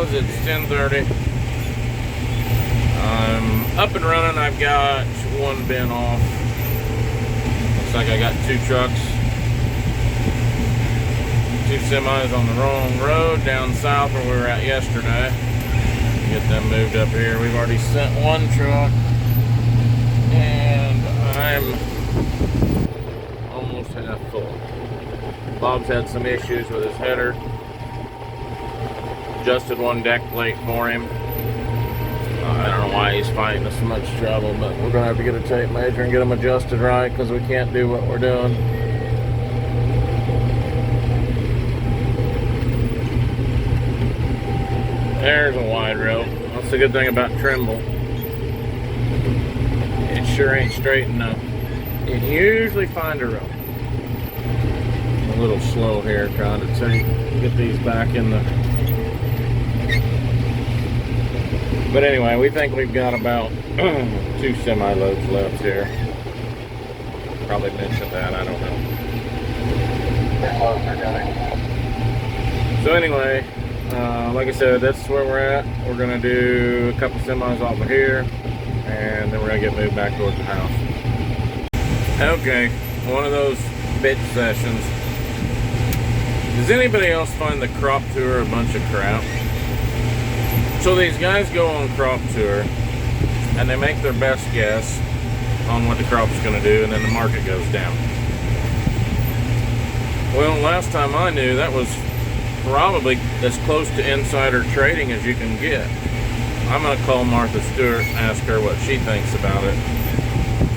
semis. It's 10:30. I'm up and running. I've got one bin off. Looks like I got two trucks, two semis on the wrong road down south where we were at yesterday. Get them moved up here. We've already sent one truck, and I'm almost half full. Bob's had some issues with his header. Adjusted one deck plate for him. I don't know why he's finding us so much trouble, but we're gonna have to get a tape measure and get them adjusted right because we can't do what we're doing. There's a wide rope. That's the good thing about Trimble. It sure ain't straight enough. You can usually find a rope. A little slow here trying to get these back in the... But anyway, we think we've got about 2 semi-loads left here. Probably mentioned that, I don't know. So anyway, like I said, that's where we're at. We're gonna do a couple semis off of here, and then we're gonna get moved back towards the house. Okay, one of those bitch sessions. Does anybody else find the crop tour a bunch of crap? So these guys go on crop tour, and they make their best guess on what the crop's gonna do, and then the market goes down. Well, last time I knew, that was probably as close to insider trading as you can get. I'm gonna call Martha Stewart and ask her what she thinks about it.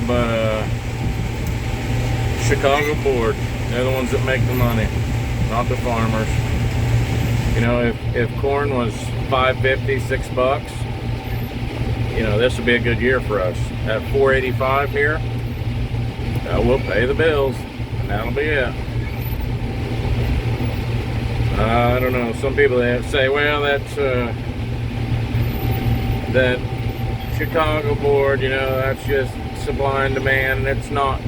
But Chicago Board, they're the ones that make the money, not the farmers. You know, if corn was $5.50, $6, you know, this would be a good year for us. At $4.85 here, we'll pay the bills, and that'll be it. I don't know. Some people they say, well, that's that Chicago Board, you know, that's just supply and demand. It's not,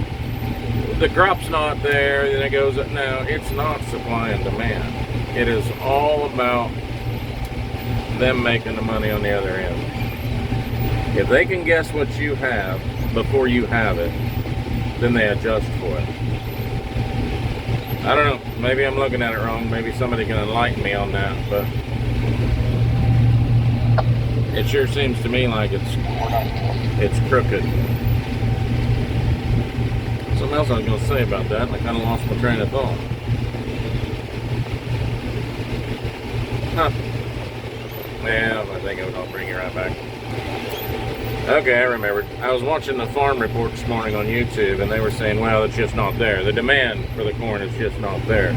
the crop's not there. Then it goes, no, it's not supply and demand. It is all about them making the money on the other end. If they can guess what you have before you have it, then they adjust for it. I don't know, maybe I'm looking at it wrong, maybe somebody can enlighten me on that, but it sure seems to me like it's crooked. Something else I was going to say about that, and I kind of lost my train of thought. Huh. Yeah, I think I'll bring you right back. Okay, I remembered. I was watching the farm report this morning on YouTube, and they were saying, well, it's just not there. The demand for the corn is just not there.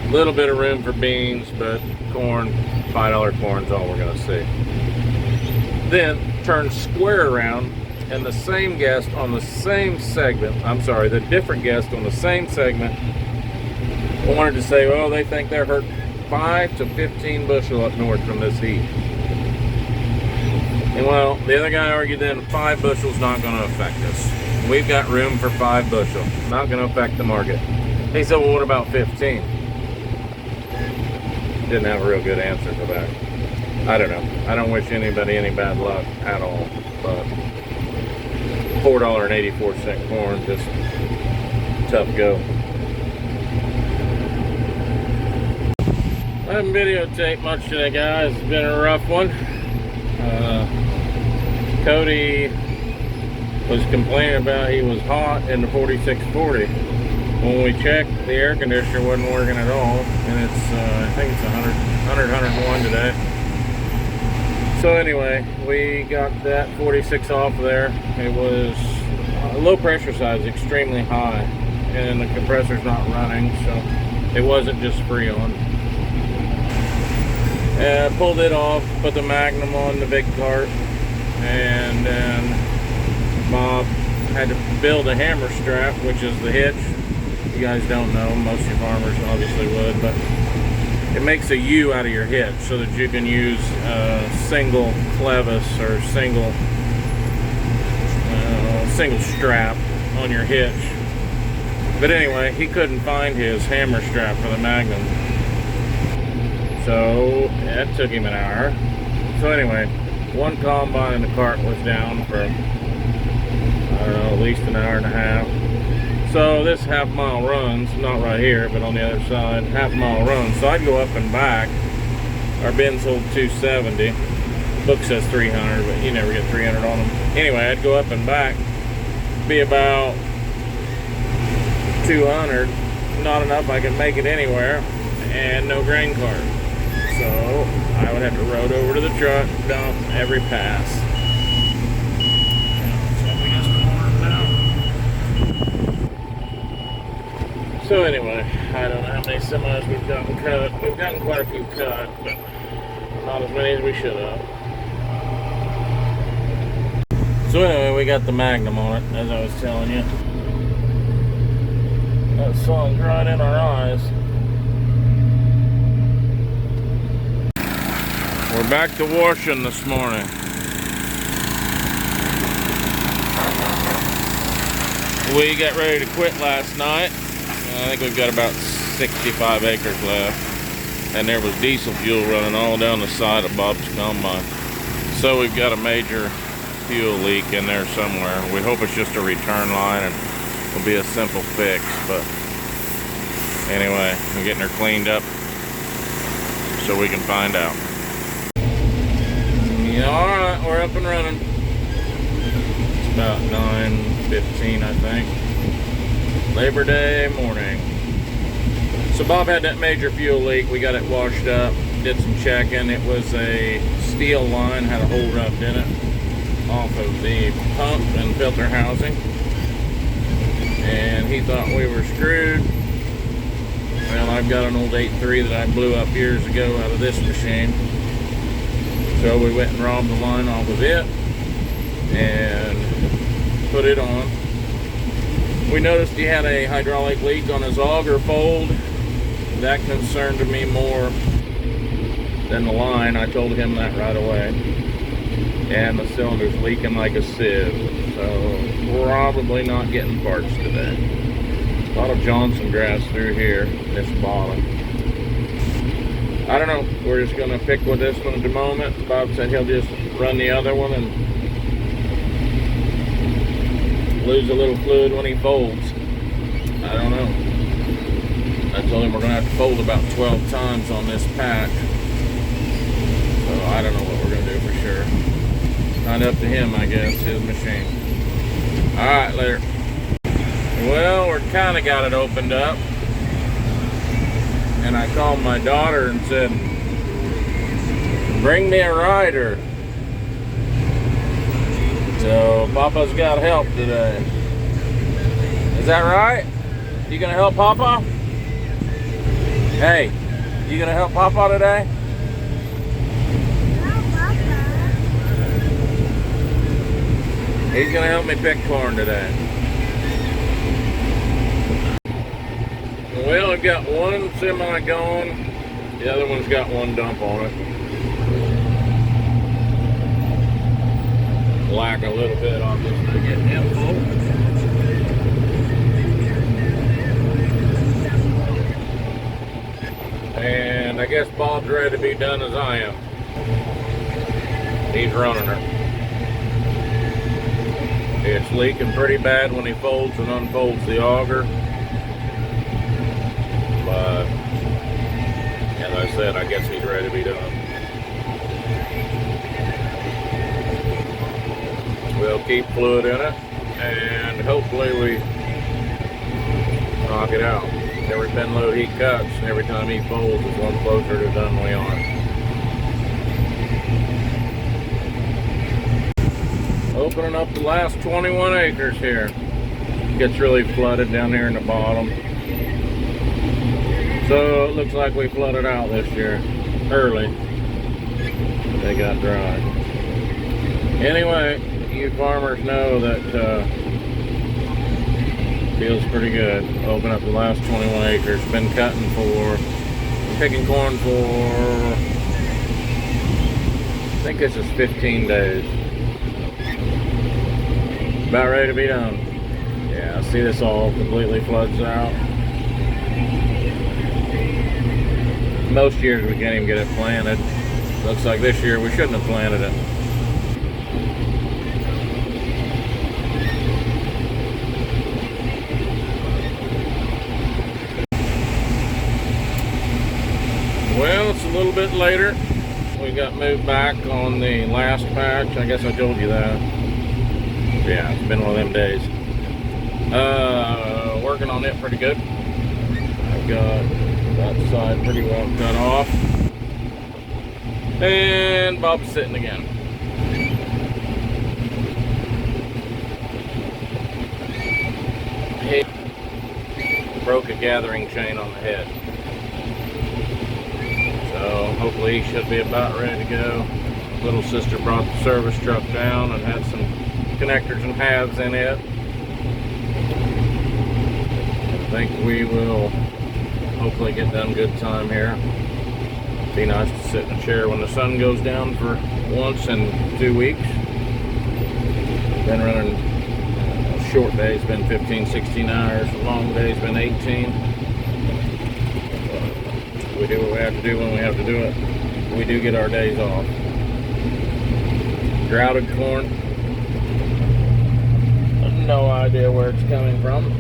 A little bit of room for beans, but corn, $5 corn is all we're going to see. Then turn square around, and the same guest on the same segment, the different guest on the same segment wanted to say, well, they think they're hurt 5 to 15 bushel up north from this heat. And well, the other guy argued then 5 bushels not going to affect us. We've got room for 5 bushel, not going to affect the market. He said, well, what about 15? Didn't have a real good answer for that. I don't know. I don't wish anybody any bad luck at all, but $4.84 corn, just tough go. I haven't videotaped much today, guys. It's been a rough one. Cody was complaining about he was hot in the 4640. When we checked, the air conditioner wasn't working at all, and it's I think it's 101 today. So anyway, we got that 46 off of there. It was low pressure side is extremely high, and the compressor's not running, so it wasn't just Freon. I pulled it off, put the Magnum on the big cart, and then Bob had to build a hammer strap, which is the hitch. You guys don't know, most of your farmers obviously would, but it makes a U out of your hitch so that you can use a single clevis or single strap on your hitch. But anyway, he couldn't find his hammer strap for the Magnum. So that took him an hour. So anyway, one combine in the cart was down for, I don't know, at least an hour and a half. So this half-mile runs, not right here, but on the other side, half-mile runs. So I'd go up and back. Our bins hold 270. Book says 300, but you never get 300 on them. Anyway, I'd go up and back, be about 200. Not enough I could make it anywhere, and no grain cart. So I would have to road over to the truck, dump every pass. So anyway, I don't know how many semis we've gotten cut. We've gotten quite a few cut, but not as many as we should have. So anyway, we got the Magnum on it, as I was telling you. That sun's right in our eyes. We're back to washing this morning. We got ready to quit last night. I think we've got about 65 acres left. And there was diesel fuel running all down the side of Bob's combine. So we've got a major fuel leak in there somewhere. We hope it's just a return line and it'll be a simple fix. But anyway, we're getting her cleaned up so we can find out. Yeah, alright, we're up and running. It's about 9:15, I think. Labor Day morning. So Bob had that major fuel leak. We got it washed up, did some checking. It was a steel line, had a hole rubbed in it off of the pump and filter housing. And he thought we were screwed. Well, I've got an old 8.3 that I blew up years ago out of this machine. So we went and robbed the line off of it and put it on. We noticed he had a hydraulic leak on his auger fold. That concerned me more than the line. I told him that right away. And the cylinder's leaking like a sieve. So probably not getting parts today. A lot of Johnson grass through here, this bottom. I don't know. We're just going to pick with this one at the moment. Bob said he'll just run the other one and lose a little fluid when he folds. I don't know. I told him we're going to have to fold about 12 times on this patch. So I don't know what we're going to do for sure. Not up to him, I guess, his machine. Alright, later. Well, we're kind of got it opened up. And I called my daughter and said, bring me a rider. So Papa's got help today. Is that right? You gonna help Papa? Hey, you gonna help Papa today? He's gonna help me pick corn today. Well, I've got one semi gone. The other one's got one dump on it. Lack a little bit on this to get him full. And I guess Bob's ready to be done as I am. He's running her. It's leaking pretty bad when he folds and unfolds the auger. But as I said, I guess he's ready to be done. We'll keep fluid in it, and hopefully we knock it out. Every pin load he cuts, every time he folds, is one closer to done we are. Opening up the last 21 acres here. Gets really flooded down here in the bottom. So it looks like we flooded out this year, early. They got dry. Anyway, you farmers know that feels pretty good. Open up the last 21 acres. Been picking corn for, I think this is 15 days. About ready to be done. Yeah, see this all completely floods out. Most years we can't even get it planted. Looks like this year we shouldn't have planted it. Well, it's a little bit later. We got moved back on the last patch. I guess I told you that. Yeah, it's been one of them days. Working on it pretty good. I've got that side pretty well cut off. And Bob's sitting again. He broke a gathering chain on the head. So hopefully he should be about ready to go. Little sister brought the service truck down and had some connectors and halves in it. I think we will hopefully get done good time here. Be nice to sit in a chair when the sun goes down for once in 2 weeks. Been running short days, been 15, 16 hours. Long days been 18. We do what we have to do when we have to do it. We do get our days off. Grouted corn. No idea where it's coming from,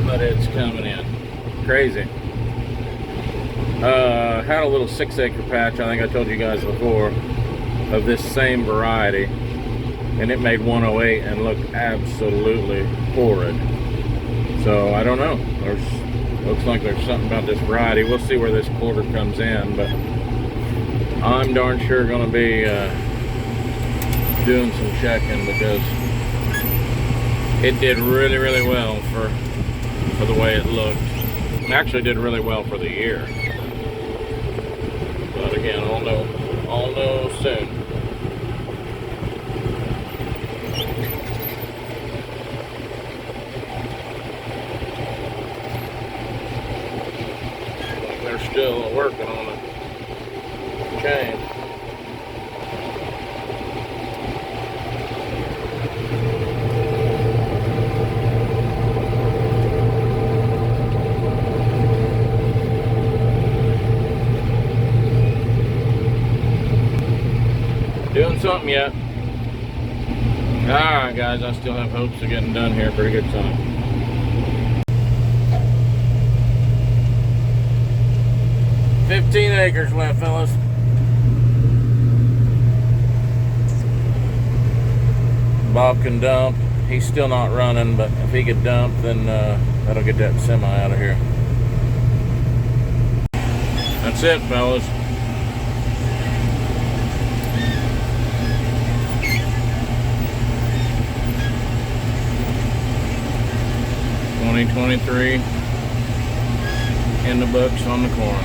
but it's coming in. Crazy. Had a little 6-acre patch, I think I told you guys before, of this same variety, and it made 108 and looked absolutely horrid. So I don't know. Looks like there's something about this variety. We'll see where this quarter comes in, but I'm darn sure going to be doing some checking because it did really, really well for the way it looked. It actually did really well for the year. But again, I'll know soon. Still working on the chain. Doing something yet. Alright guys, I still have hopes of getting done here. Pretty good time. 15 acres left, fellas. Bob can dump. He's still not running, but if he could dump, then that'll get that semi out of here. That's it, fellas. $2023 in the books on the corn.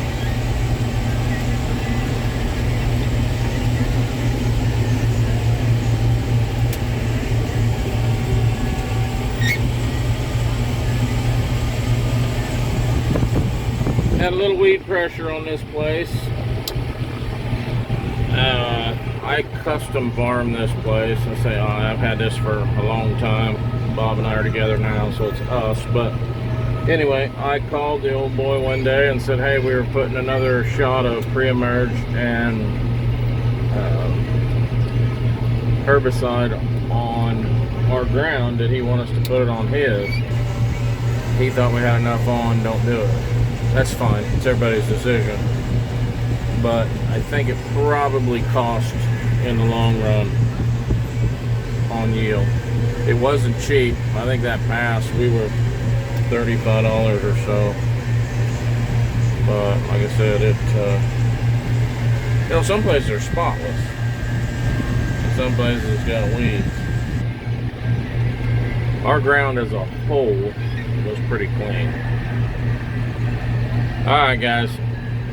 Had a little weed pressure on this place. I custom farm this place. I say I've had this for a long time. Bob and I are together now, so it's us. But anyway, I called the old boy one day and said, hey, we were putting another shot of pre-emerge and herbicide on our ground. Did he want us to put it on his? He thought we had enough on, don't do it. That's fine, it's everybody's decision. But I think it probably cost in the long run on yield. It wasn't cheap. I think that pass, we were $35 or so. But like I said, you know, some places are spotless. Some places it's got weeds. Our ground as a whole was pretty clean. Alright guys,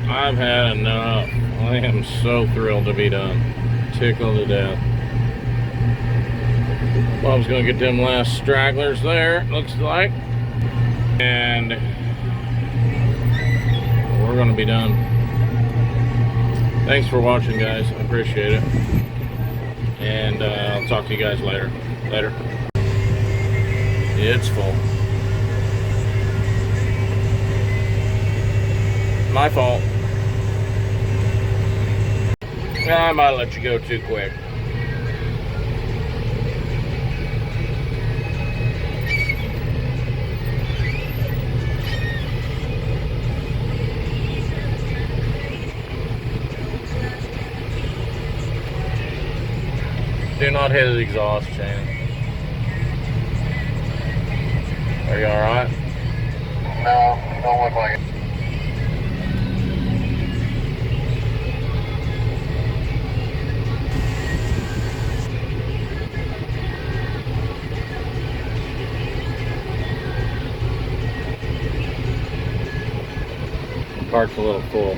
I've had enough. I am so thrilled to be done. Tickled to death. Bob's gonna get them last stragglers there, looks like. And we're gonna be done. Thanks for watching, guys. I appreciate it. And I'll talk to you guys later. Later. It's full. My fault. I might let you go too quick. Do not hit his exhaust chain. Are you alright? No, don't look like it. The cart's a little full.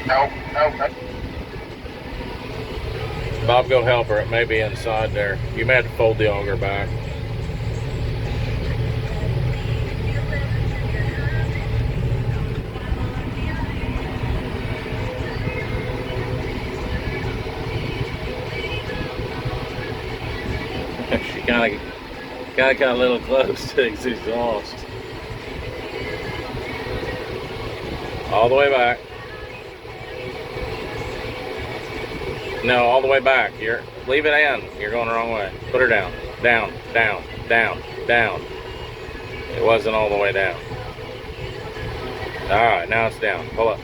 No. Bob, go help her. It may be inside there. You may have to fold the auger back. She kind of got a little close to his exhaust. All the way back. No, all the way back. Leave it in. You're going the wrong way. Put her down. Down, down, down, down. It wasn't all the way down. Alright, now it's down. Pull up.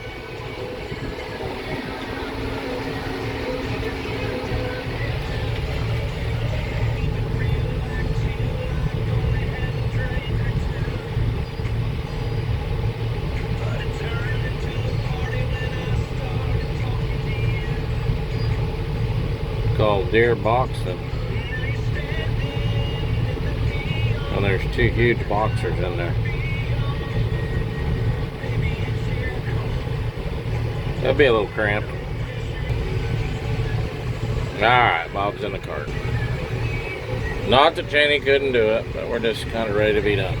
Called Deer Boxing. And there's two huge boxers in there. That'll be a little cramped. Alright, Bob's in the cart. Not that Janie couldn't do it, but we're just kind of ready to be done.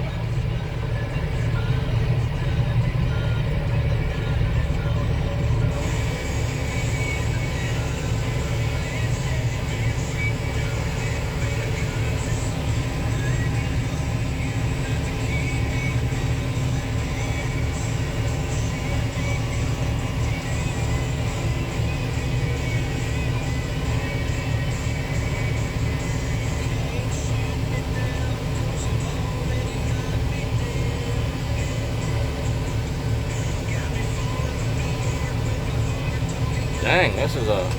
Dang, this is a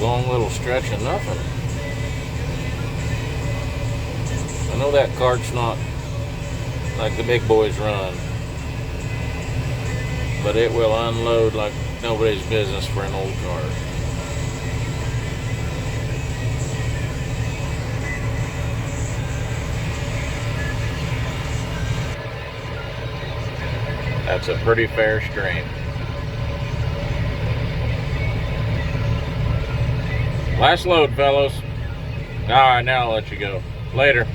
long little stretch of nothing. I know that cart's not like the big boys run, but it will unload like nobody's business for an old cart. That's a pretty fair strain. Last load, fellas. Alright, now I'll let you go. Later.